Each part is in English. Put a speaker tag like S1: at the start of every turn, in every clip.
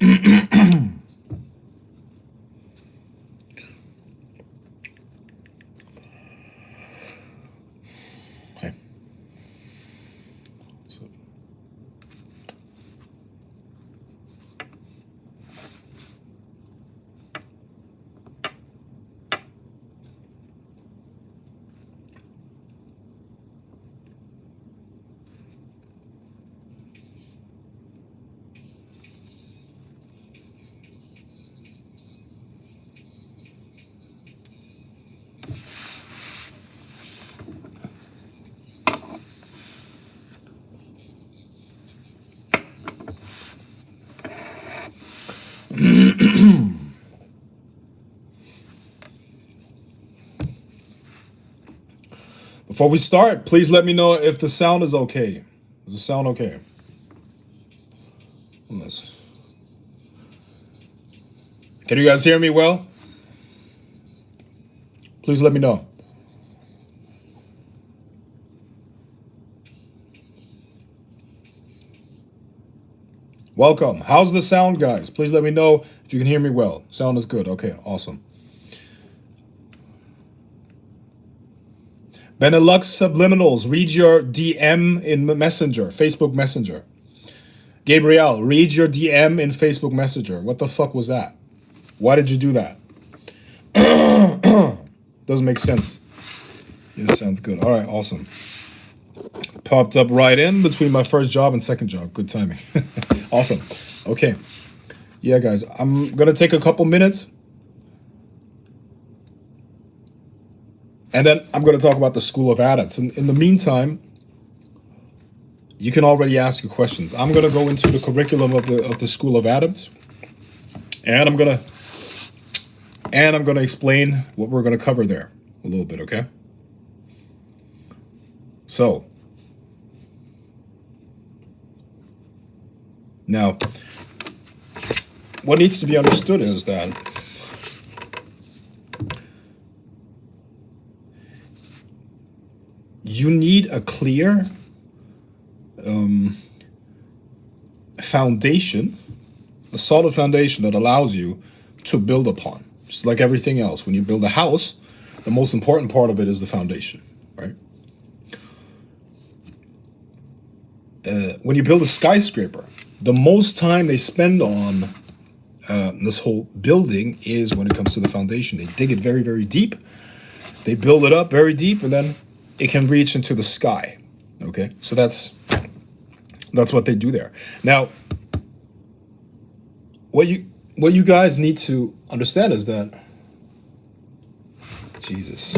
S1: Hey. So, before we start, please let me know if the sound is okay. Does the sound okay? Unless, can you guys hear me well? Please let me know. Welcome. How's the sound, guys? Please let me know if you can hear me well. Sound is good. Okay, awesome. Benelux Subliminals, read your DM in Messenger, Facebook Messenger. Gabriel, read your DM in Facebook Messenger. What the fuck was that? Why did you do that? Doesn't make sense. Yeah, sounds good. All right, awesome. Popped up right in between my first job and second job. Good timing. Awesome. Okay. Yeah, guys, I'm going to take a couple minutes. And then I'm going to talk about the School of Adepts. And in the meantime, you can already ask your questions. I'm going to go into the curriculum of the School of Adepts. And I'm going to explain what we're going to cover there a little bit, okay? So, now, what needs to be understood is that you need a clear foundation, a solid foundation that allows you to build upon. Just like everything else, when you build a house, the most important part of it is the foundation, right? When you build a skyscraper, the most time they spend on this whole building is when it comes to the foundation. They dig it very, very deep. They build it up very deep, and then it can reach into the sky. Okay, so that's what they do there. Now, what you guys need to understand is that Jesus.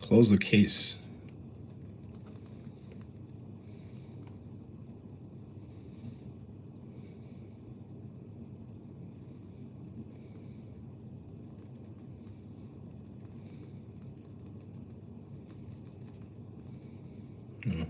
S1: Close the case. No.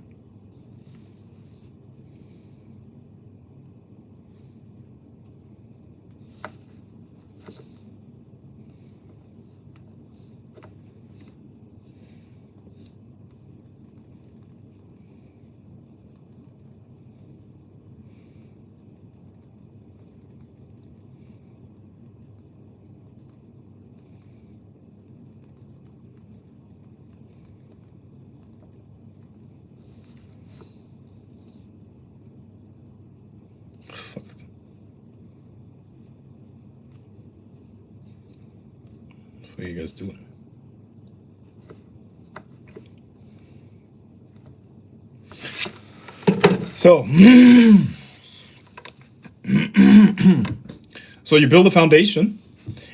S1: Fuck. What are you guys doing? So, so you build a foundation,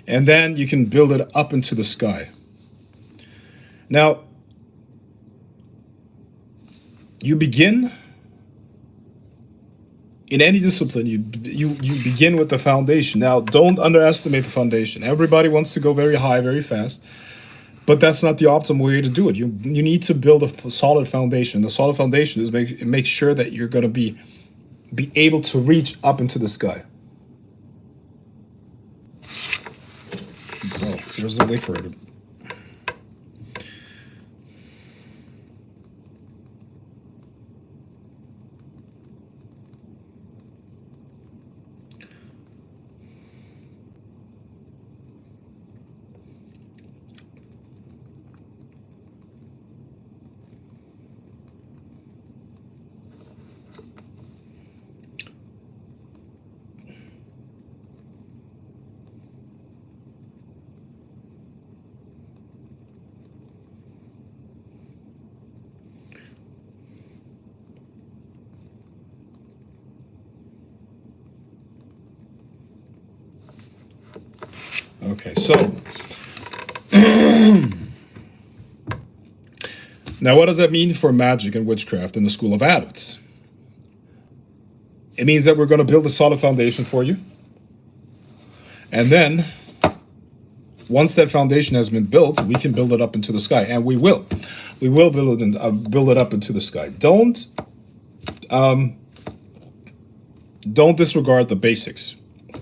S1: and then you can build it up into the sky. Now, you begin in any discipline. You begin with the foundation. Now, don't underestimate the foundation. Everybody wants to go very high, very fast, but that's not the optimal way to do it. You need to build a solid foundation. The solid foundation is make sure that you're going to be able to reach up into the sky. Oh, there's no way for it. Okay, so now what does that mean for magic and witchcraft in the School of Adepts? It means that we're going to build a solid foundation for you. And then, once that foundation has been built, we can build it up into the sky. And we will. We will build it up into the sky. Don't disregard the basics.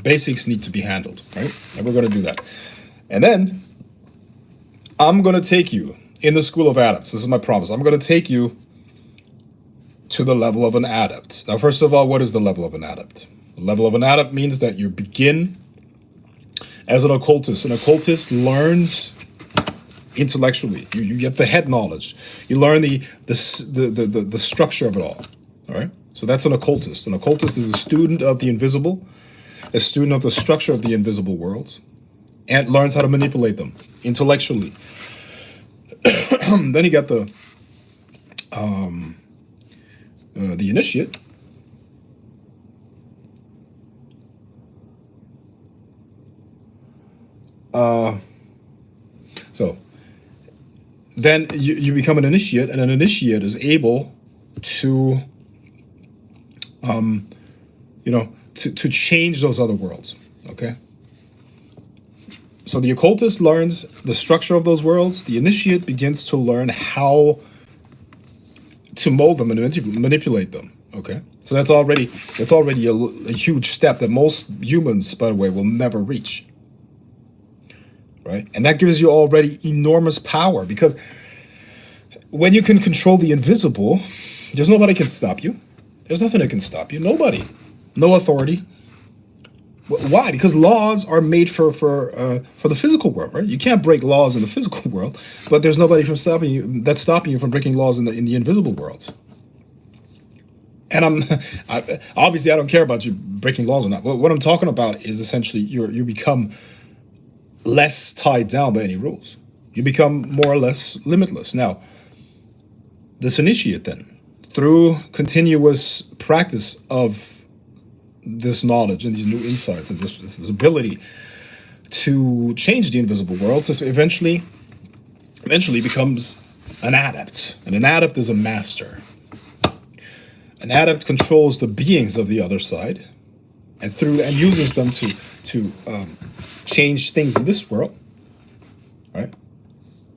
S1: Basics need to be handled, right? And we're going to do that. And then, I'm going to take you in the School of Adepts. This is my promise. I'm going to take you to the level of an adept. Now, first of all, what is the level of an adept? The level of an adept means that you begin as an occultist. An occultist learns intellectually. You get the head knowledge. You learn the structure of it all. All right. So that's an occultist. An occultist is a student of the invisible, a student of the structure of the invisible worlds, and learns how to manipulate them intellectually. Then you got the initiate. So then you become an initiate, and an initiate is able to, to change those other worlds. Okay. So the occultist learns the structure of those worlds. The initiate begins to learn how to mold them and manipulate them. Okay. So that's already a huge step that most humans, by the way, will never reach. Right? And that gives you already enormous power, because when you can control the invisible, there's nobody can stop you. There's nothing that can stop you. Nobody. No authority. Why? Because laws are made for the physical world, right? You can't break laws in the physical world, but there's nobody stopping you from breaking laws in the invisible world. And obviously I don't care about you breaking laws or not. What I'm talking about is essentially you become less tied down by any rules. You become more or less limitless. Now, this initiate then, through continuous practice of this knowledge and these new insights and this ability to change the invisible world, so eventually becomes an adept. And an adept is a master. An adept controls the beings of the other side, and uses them to change things in this world, right?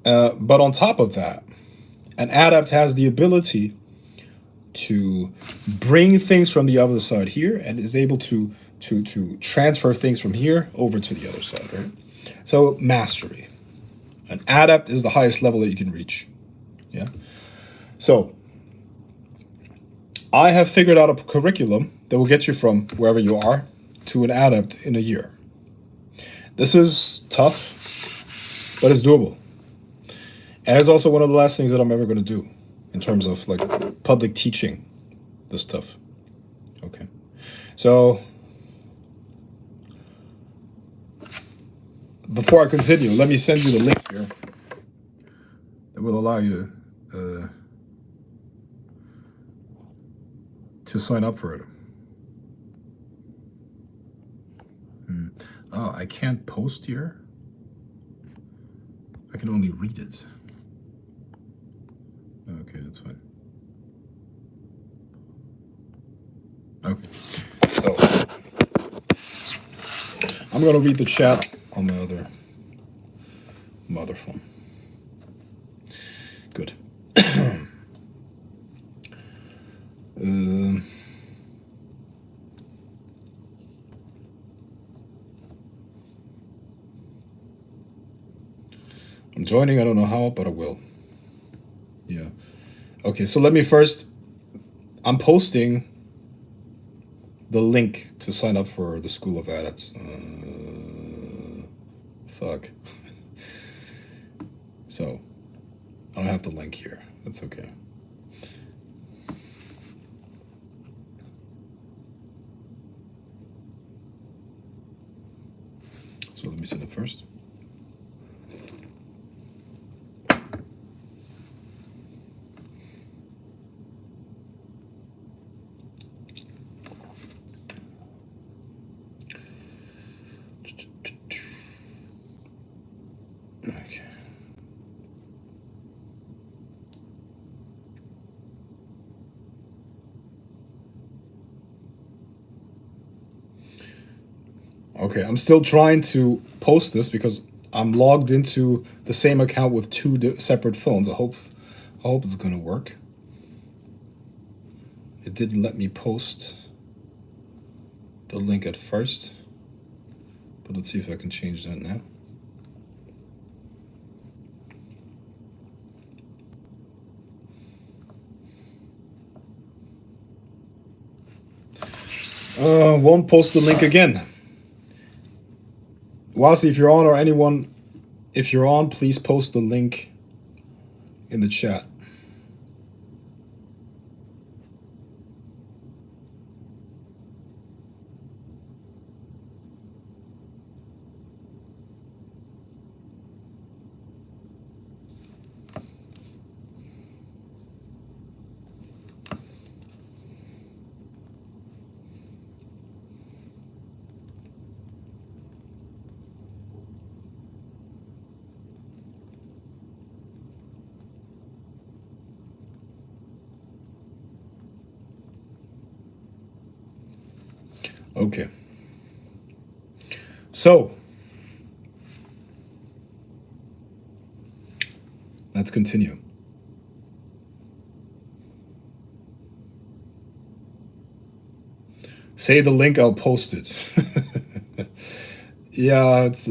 S1: But on top of that, an adept has the ability to bring things from the other side here, and is able to transfer things from here over to the other side, right? So mastery. An adept is the highest level that you can reach. Yeah. So I have figured out a curriculum that will get you from wherever you are to an adept in a year. This is tough, but it's doable. And it's also one of the last things that I'm ever going to do in terms of like public teaching this stuff. Okay. So before I continue, let me send you the link here that will allow you to sign up for it. Oh, I can't post here. I can only read it. Okay, that's fine. Okay, so I'm gonna read the chat on my other phone. Good. I'm joining. I don't know how, but I will. Yeah. Okay, so let me first. I'm posting the link to sign up for the School of Adepts. Fuck. So, I don't have the link here. That's okay. So let me send it first. Okay, I'm still trying to post this because I'm logged into the same account with two separate phones. I hope it's gonna work. It didn't let me post the link at first, but let's see if I can change that now. Won't post the link again. Wasi, if you're on, or anyone, if you're on, please post the link in the chat. Okay. So, let's continue. Say the link, I'll post it. Yeah, it's...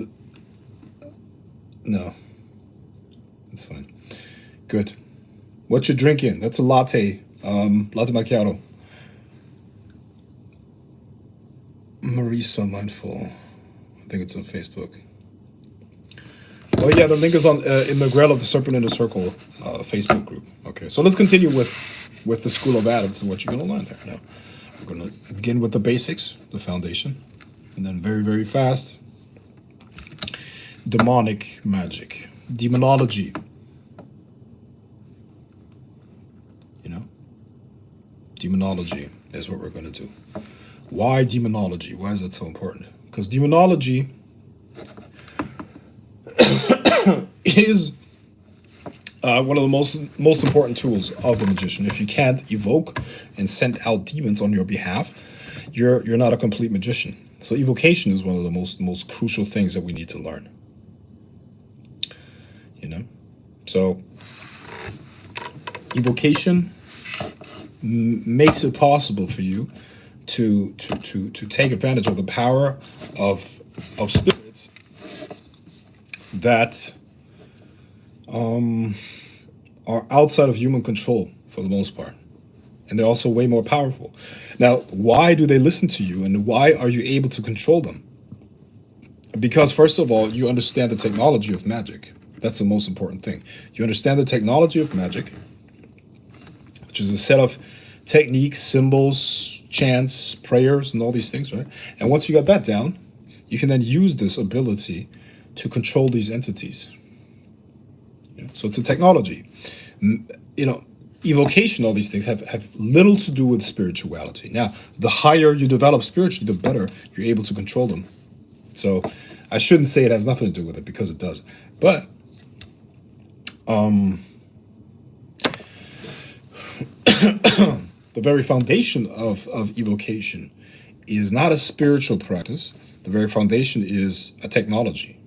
S1: No. It's fine. Good. What you drinking? That's a latte. Latte macchiato. Marisa Mindful. I think it's on Facebook. Oh yeah, the link is on in the Grail of the Serpent in the Circle Facebook group. Okay, so let's continue with the School of Adepts and what you're going to learn there. Now, we're going to begin with the basics, the foundation, and then very, very fast, demonic magic, demonology. You know, demonology is what we're going to do. Why demonology? Why is that so important? Because demonology is one of the most important tools of the magician. If you can't evoke and send out demons on your behalf, you're not a complete magician. So evocation is one of the most crucial things that we need to learn. You know, so evocation makes it possible for you to take advantage of the power of spirits that are outside of human control for the most part. And they're also way more powerful. Now, why do they listen to you, and why are you able to control them? Because first of all, you understand the technology of magic. That's the most important thing. You understand the technology of magic, which is a set of techniques, symbols, chants, prayers, and all these things, right? And once you got that down, you can then use this ability to control these entities. So it's a technology. You know, evocation, all these things have little to do with spirituality. Now, the higher you develop spiritually, the better you're able to control them. So I shouldn't say it has nothing to do with it, because it does. But the very foundation of evocation is not a spiritual practice. The very foundation is a technology.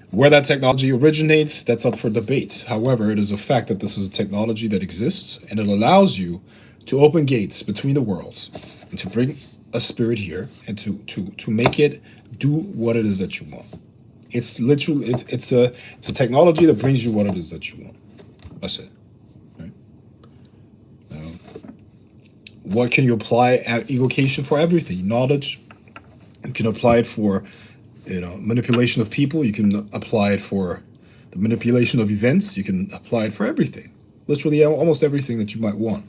S1: Where that technology originates, that's up for debate. However, it is a fact that this is a technology that exists, and it allows you to open gates between the worlds and to bring a spirit here and to make it do what it is that you want. It's literally it's a technology that brings you what it is that you want. That's it. Right? What can you apply at evocation for? Everything. Knowledge. You can apply it for manipulation of people. You can apply it for the manipulation of events. You can apply it for everything. Literally almost everything that you might want.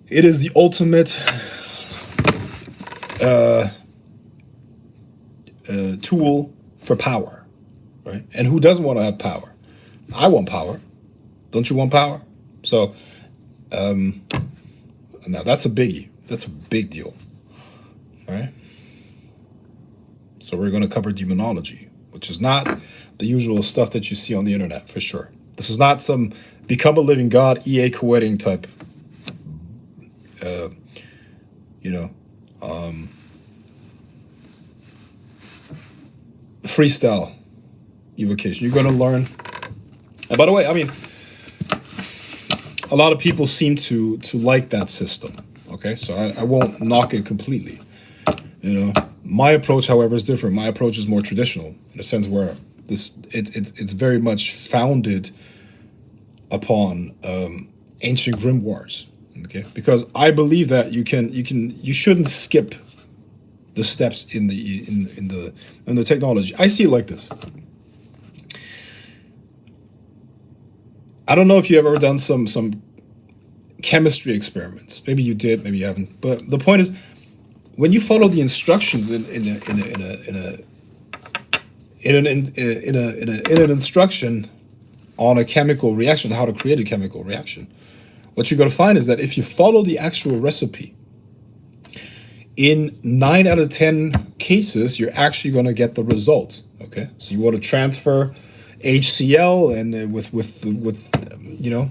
S1: It is the ultimate tool for power, right? And who doesn't want to have power? I want power. Don't you want power? So now that's a biggie. That's a big deal, right? So we're going to cover demonology, which is not the usual stuff that you see on the internet, for sure. This is not some become a living god, EA co-wedding type, freestyle evocation. You're going to learn. And by the way, I mean, a lot of people seem to like that system. Okay, so I won't knock it completely. You know, my approach, however, is different. My approach is more traditional in a sense where it's very much founded upon ancient grimoires. Okay, because I believe that you shouldn't skip the steps in the technology. I see it like this. I don't know if you ever done some chemistry experiments. Maybe you did, maybe you haven't. But the point is, when you follow the instructions in an instruction on a chemical reaction, how to create a chemical reaction, what you're going to find is that if you follow the actual recipe, in 9 out of 10 cases, you're actually going to get the result. Okay, so you want to transfer HCl and with you know,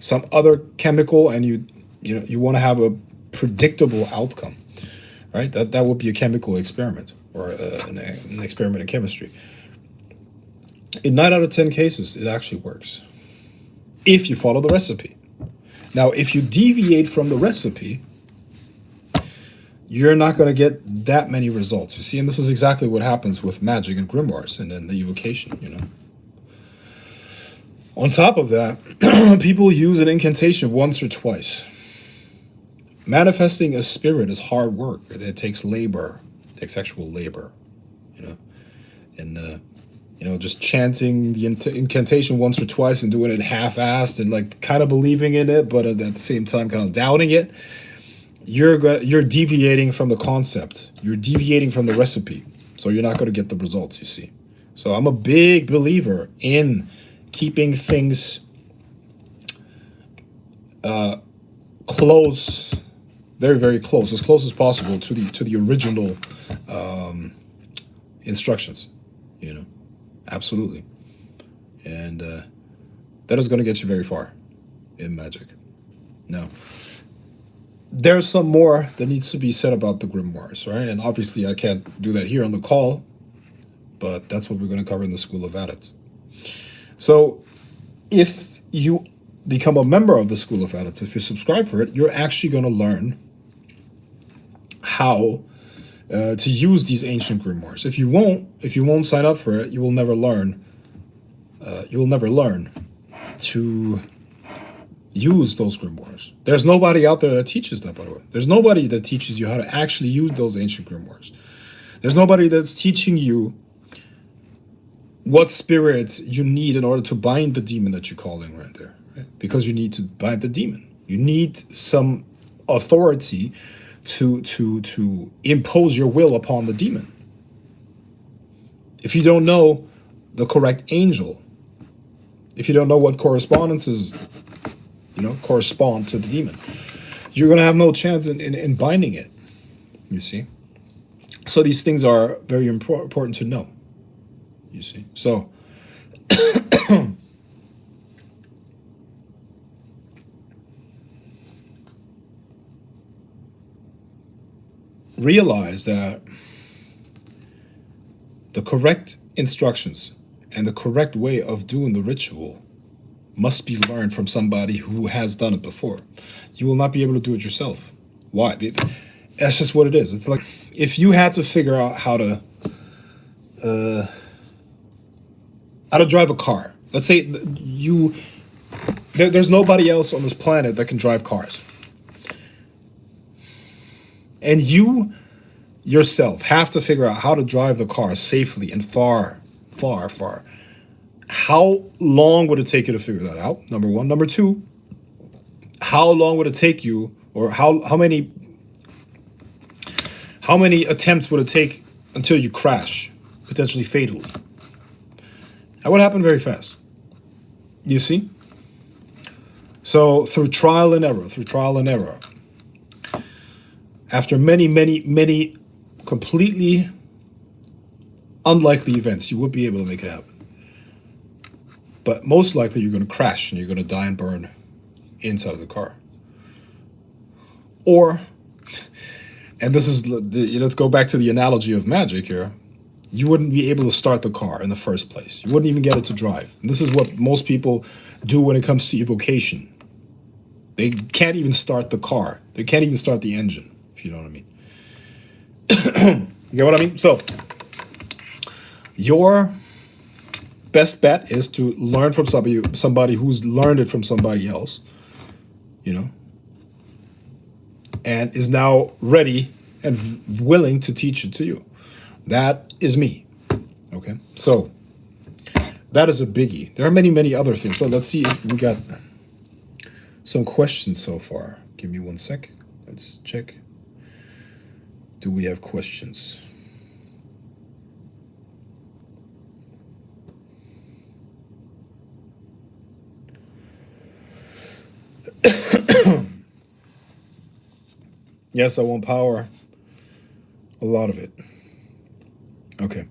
S1: some other chemical, and you want to have a predictable outcome, right? That would be a chemical experiment or an experiment in chemistry. In 9 out of 10 cases, it actually works if you follow the recipe. Now, if you deviate from the recipe, you're not going to get that many results, you see? And this is exactly what happens with magic and grimoires and then the evocation, you know? On top of that, people use an incantation once or twice. Manifesting a spirit is hard work. It takes labor. It takes actual labor, you know? And, you know, just chanting the incantation once or twice and doing it half-assed and, like, kind of believing in it, but at the same time kind of doubting it, you're deviating from the concept. You're deviating from the recipe. So you're not going to get the results, you see. So I'm a big believer in keeping things close, very, very close as possible to the original instructions, you know. Absolutely. And that is going to get you very far in magic. Now, there's some more that needs to be said about the grimoires, right? And obviously I can't do that here on the call, but that's what we're going to cover in the School of Adepts. So if you become a member of the School of Adepts, if you subscribe for it, you're actually going to learn how to use these ancient grimoires. If you won't sign up for it, you will never learn. You will never learn to use those grimoires. There's nobody out there that teaches that, by the way. There's nobody that teaches you how to actually use those ancient grimoires. There's nobody that's teaching you what spirits you need in order to bind the demon that you're calling right there, right? Because you need to bind the demon. You need some authority to impose your will upon the demon. If you don't know the correct angel, if you don't know what correspondences, you know, correspond to the demon, you're going to have no chance in binding it, you see. So these things are very important to know, you see. So realize that the correct instructions and the correct way of doing the ritual must be learned from somebody who has done it before. You will not be able to do it yourself. Why? That's just what it is. It's like if you had to figure out how to drive a car. Let's say there's nobody else on this planet that can drive cars. And you yourself have to figure out how to drive the car safely and far. How long would it take you to figure that out? Number one. Number two, how long would it take you, or how many attempts would it take until you crash, potentially fatally? That would happen very fast. You see? So through trial and error, after many completely unlikely events, you would be able to make it happen. But most likely you're going to crash and you're going to die and burn inside of the car. Or, and this is, let's go back to the analogy of magic here. you wouldn't be able to start the car in the first place. You wouldn't even get it to drive. And this is what most people do when it comes to evocation. They can't even start the car. They can't even start the engine, if you know what I mean. You get what I mean? So, your best bet is to learn from somebody who's learned it from somebody else, you know, and is now ready and willing to teach it to you. That is me. Okay, so that is a biggie. There are many, many other things, but let's see if we got some questions so far. Give me 1 sec. Let's check. Do we have questions? Yes, I want power. A lot of it. Okay.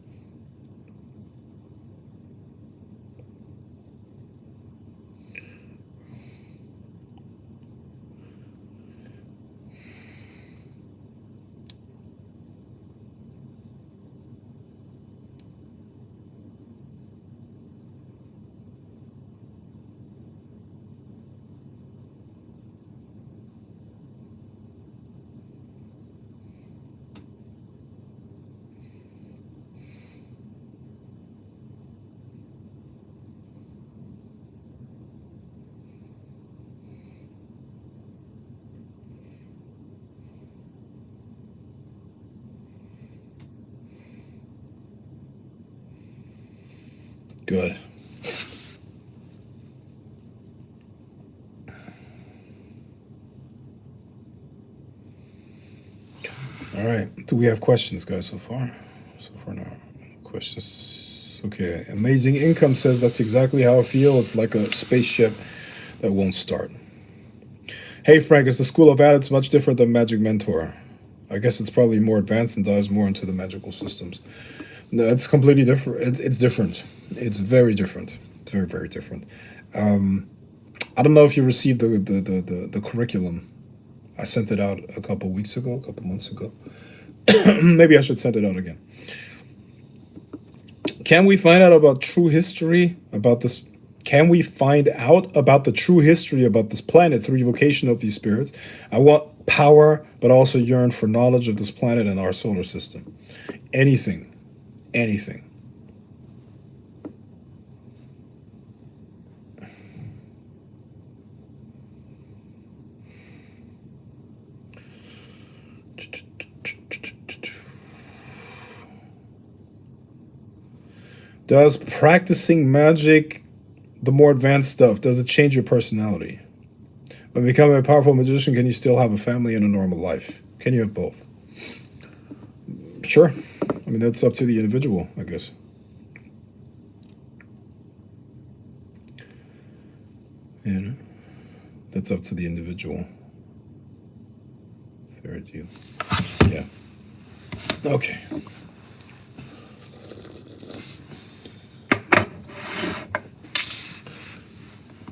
S1: Good. All right. Do we have questions, guys, so far? So far, no. Questions. Okay. Amazing Income says that's exactly how I feel. It's like a spaceship that won't start. Hey, Frank, is the School of Adepts much different than Magic Mentor? I guess it's probably more advanced and dives more into the magical systems. No, it's completely different. It's different. It's very different. It's very, very different. I don't know if you received the curriculum. I sent it out a couple weeks ago, a couple months ago. Maybe I should send it out again. Can we find out about true history about this? Can we find out about the true history about this planet through evocation of these spirits? I want power, but also yearn for knowledge of this planet and our solar system. Anything. Anything. Does practicing magic, the more advanced stuff, does it change your personality? When becoming a powerful magician, can you still have a family and a normal life? Can you have both? Sure. I mean, that's up to the individual, I guess. You know, that's up to the individual. Fair deal. Yeah. Okay.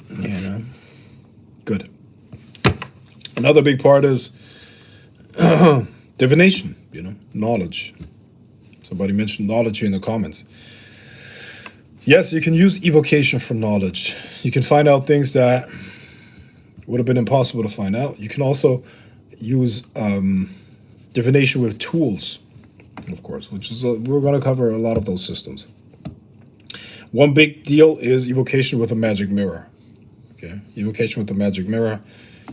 S1: You know, good. Another big part is divination, you know, knowledge. Somebody mentioned knowledge here in the comments. Yes, you can use evocation for knowledge. You can find out things that would have been impossible to find out. You can also use divination with tools, of course, which is we're going to cover a lot of those systems. One big deal is evocation with a magic mirror. Okay, evocation with the magic mirror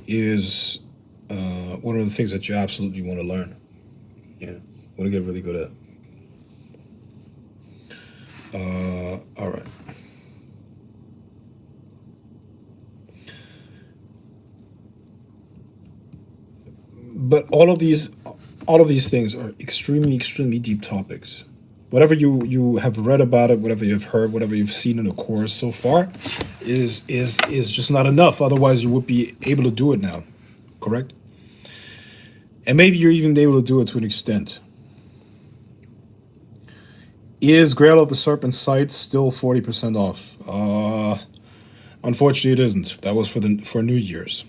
S1: is one of the things that you absolutely want to learn. Yeah, want to get really good at. All right. But all of these things are extremely, extremely deep topics. Whatever you have read about it, whatever you've heard, whatever you've seen in a course so far, is just not enough. Otherwise, you would be able to do it now, correct? And maybe you're even able to do it to an extent. Is Grail of the Serpent site still 40% off? Unfortunately, it isn't. That was for New Year's.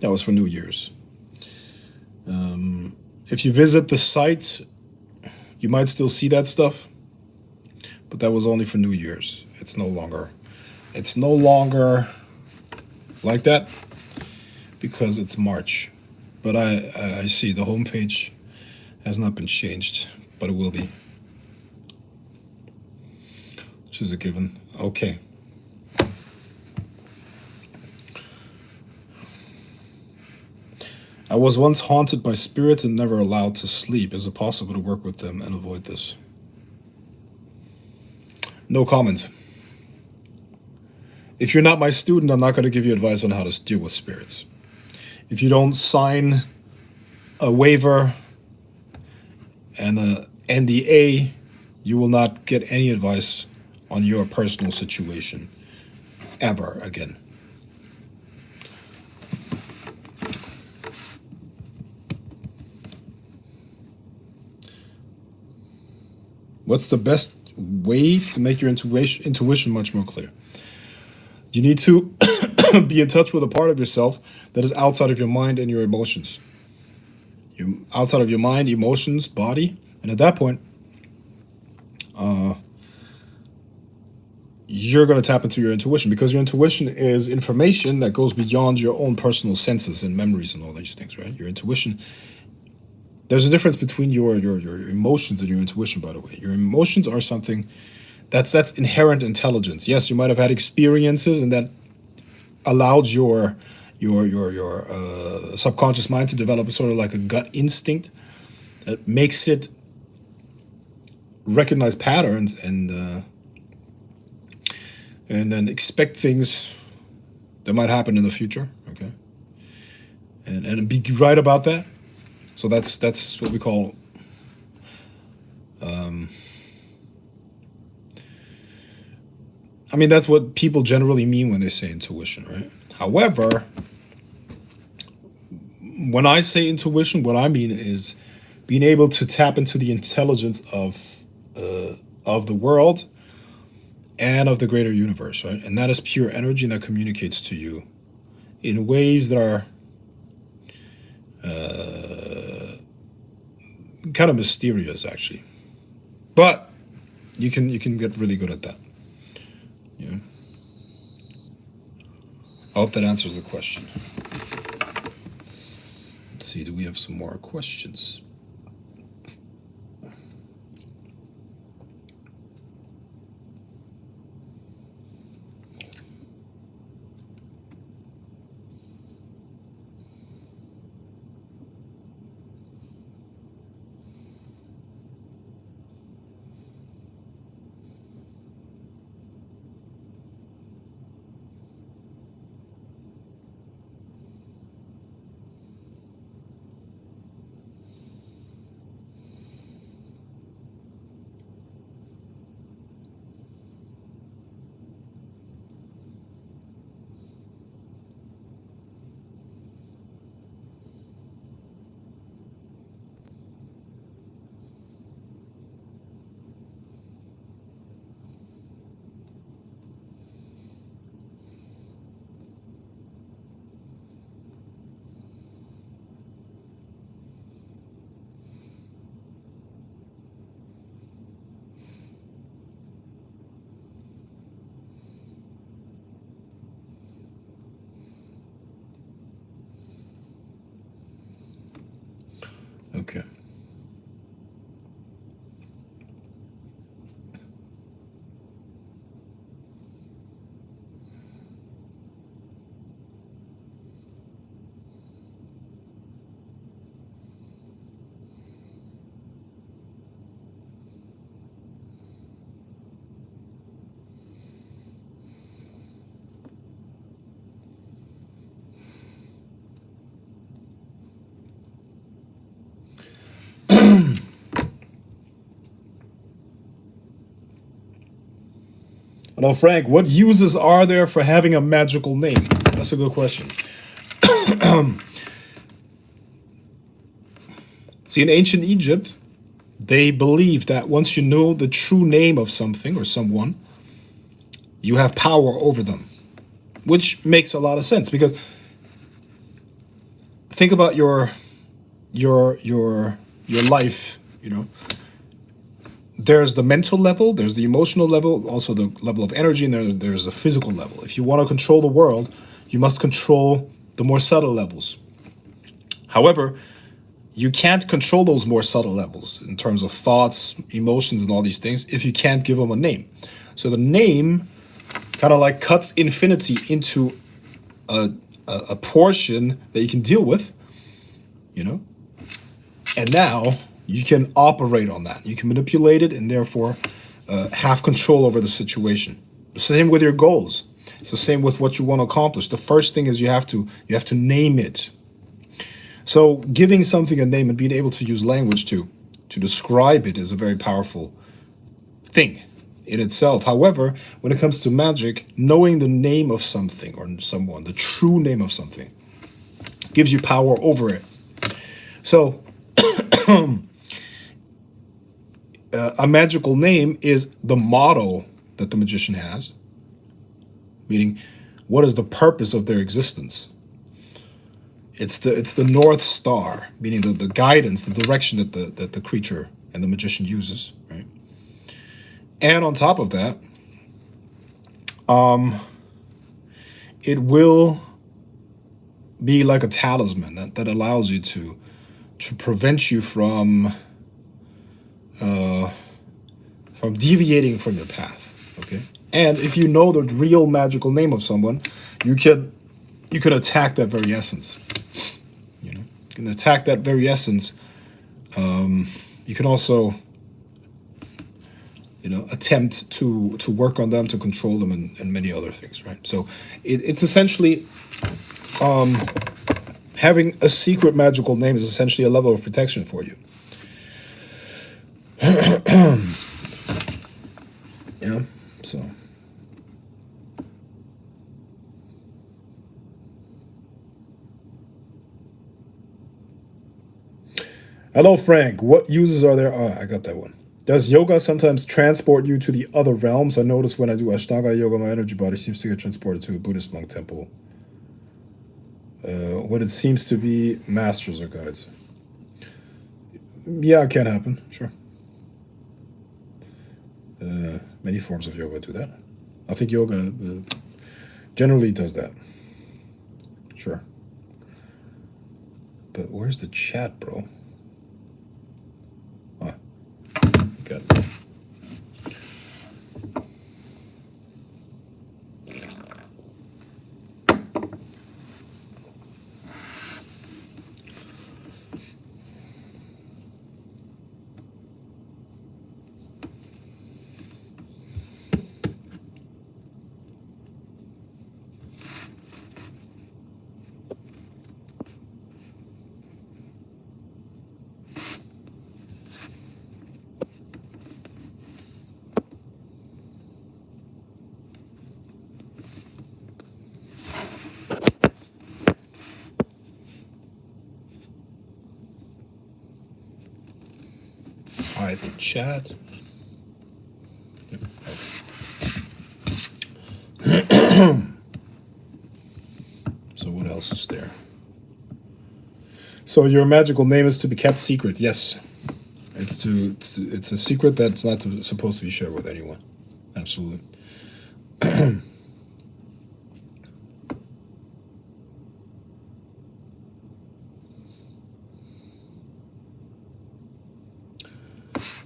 S1: That was for New Year's. If you visit the site, You might still see that stuff, but that was only for New Year's. It's no longer. It's no longer like that because it's March. But I see the homepage has not been changed, but it will be, which is a given. Okay. I was once haunted by spirits and never allowed to sleep. Is it possible to work with them and avoid this? No comment. If you're not my student, I'm not going to give you advice on how to deal with spirits. If you don't sign a waiver and a NDA, you will not get any advice on your personal situation ever again. What's the best way to make your intuition much more clear? You need to be in touch with a part of yourself that is outside of your mind and your emotions. You're outside of your mind, emotions, body, and at that point, you're going to tap into your intuition, because your intuition is information that goes beyond your own personal senses and memories and all these things, right? Your intuition. There's a difference between your emotions and your intuition, by the way. Your emotions are something that's inherent intelligence. Yes, you might have had experiences, and that allowed your subconscious mind to develop sort of like a gut instinct that makes it recognize patterns and then expect things that might happen in the future. Okay, and be right about that. So that's what we call I mean, that's what people generally mean when they say intuition, right? However, when I say intuition, what I mean is being able to tap into the intelligence of the world and of the greater universe, right? And that is pure energy, and that communicates to you in ways that are kind of mysterious, actually. But you can get really good at that. Yeah. I hope that answers the question. Let's see, do we have some more questions? Okay. Well, Frank, what uses are there for having a magical name? That's a good question. See, in ancient Egypt, they believed that once you know the true name of something or someone, you have power over them, which makes a lot of sense, because think about your life, there's the mental level, there's the emotional level, also the level of energy, and there's the physical level. If you want to control the world, you must control the more subtle levels. However, you can't control those more subtle levels in terms of thoughts, emotions, and all these things if you can't give them a name. So the name kind of like cuts infinity into a portion that you can deal with, you know? And now you can operate on that. You can manipulate it and therefore have control over the situation. The same with your goals. It's the same with what you want to accomplish. The first thing is you have to name it. So giving something a name and being able to use language to describe it is a very powerful thing in itself. However, when it comes to magic, knowing the name of something or someone, the true name of something, gives you power over it. So a magical name is the motto that the magician has, meaning what is the purpose of their existence. It's the North Star, meaning the guidance, the direction that the creature and the magician uses, right? And on top of that, it will be like a talisman that allows you to prevent you from deviating from your path. Okay, and if you know the real magical name of someone, you can attack that very essence. You know, you can attack that very essence. You can also, you know, attempt to work on them, to control them, and many other things, right? So it's essentially having a secret magical name is essentially a level of protection for you. Yeah, so. Hello, Frank. What uses are there? Oh, I got that one. Does yoga sometimes transport you to the other realms? I notice when I do Ashtanga yoga, my energy body seems to get transported to a Buddhist monk temple. What it seems to be masters or guides. Yeah, it can happen. Sure. Many forms of yoga do that. I think yoga generally does that. Sure. But where's the chat, bro? Ah, got it. All right, the chat. So what else is there? So your magical name is to be kept secret. Yes, it's a secret that's not supposed to be shared with anyone. Absolutely.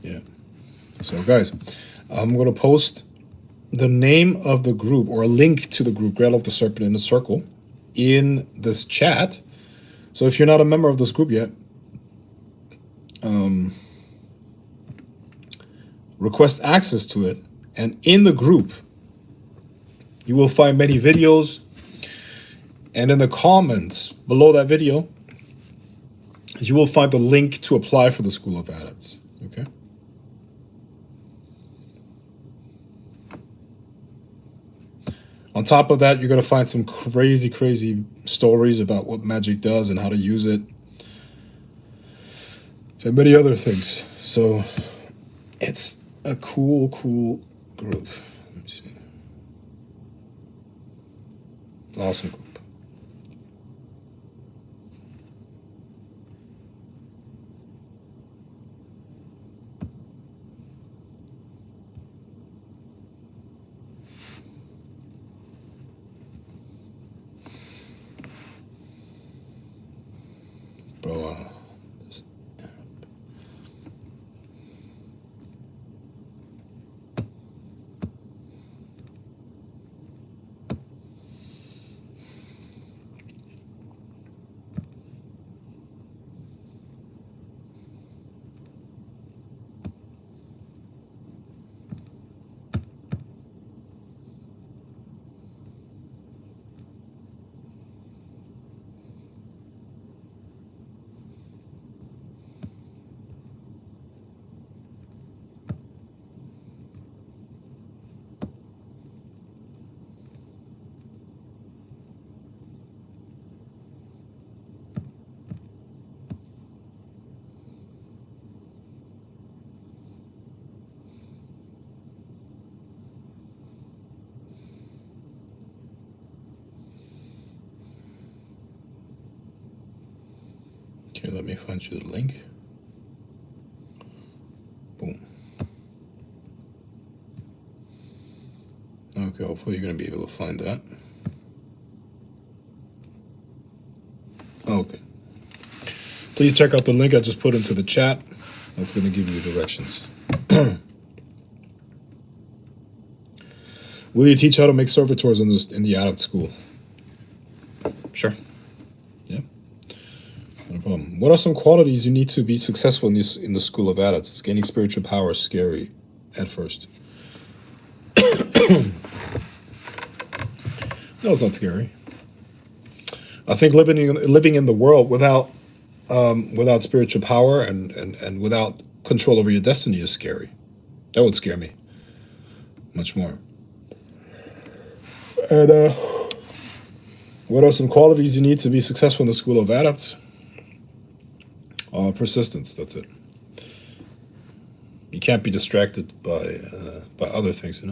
S1: Yeah. So guys, I'm gonna post the name of the group or a link to the group Grail of the Serpent in a Circle in this chat. So if you're not a member of this group yet, request access to it. And in the group, you will find many videos. And in the comments below that video, you will find the link to apply for the School of Adepts. Okay? On top of that, you're going to find some crazy, crazy stories about what magic does and how to use it. And many other things. So it's a cool group. Let me see. Awesome group. Pro. This- Okay, let me find you the link. Boom. Okay, hopefully you're going to be able to find that. Okay. Please check out the link I just put into the chat. That's going to give you directions. Will you teach how to make servitors in the Adept school? Sure. Yeah. No problem. What are some qualities you need to be successful in the school of Adepts? Is gaining spiritual power scary at first? No, it's not scary. I think living in the world without spiritual power and without control over your destiny is scary. That would scare me much more. And what are some qualities you need to be successful in the school of Adepts? Persistence. That's it. You can't be distracted by other things.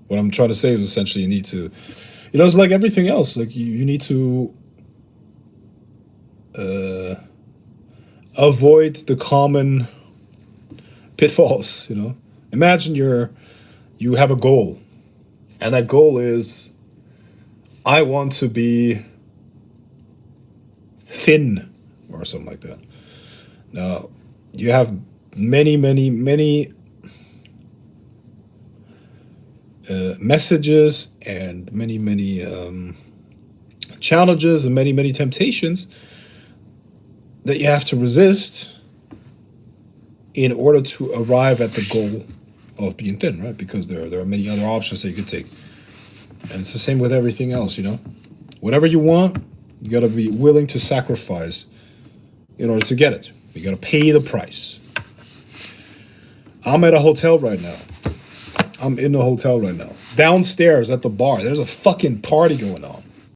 S1: What I'm trying to say is essentially you need to. It's like everything else. Like you need to avoid the common pitfalls. Imagine you have a goal, and that goal is, I want to be thin or something like that. Now, you have many messages and many challenges and many temptations that you have to resist in order to arrive at the goal of being thin, right? Because there are many other options that you could take. And it's the same with everything else, Whatever you want, you got to be willing to sacrifice in order to get it. You got to pay the price. I'm at a hotel right now. I'm in the hotel right now. Downstairs at the bar, there's a fucking party going on.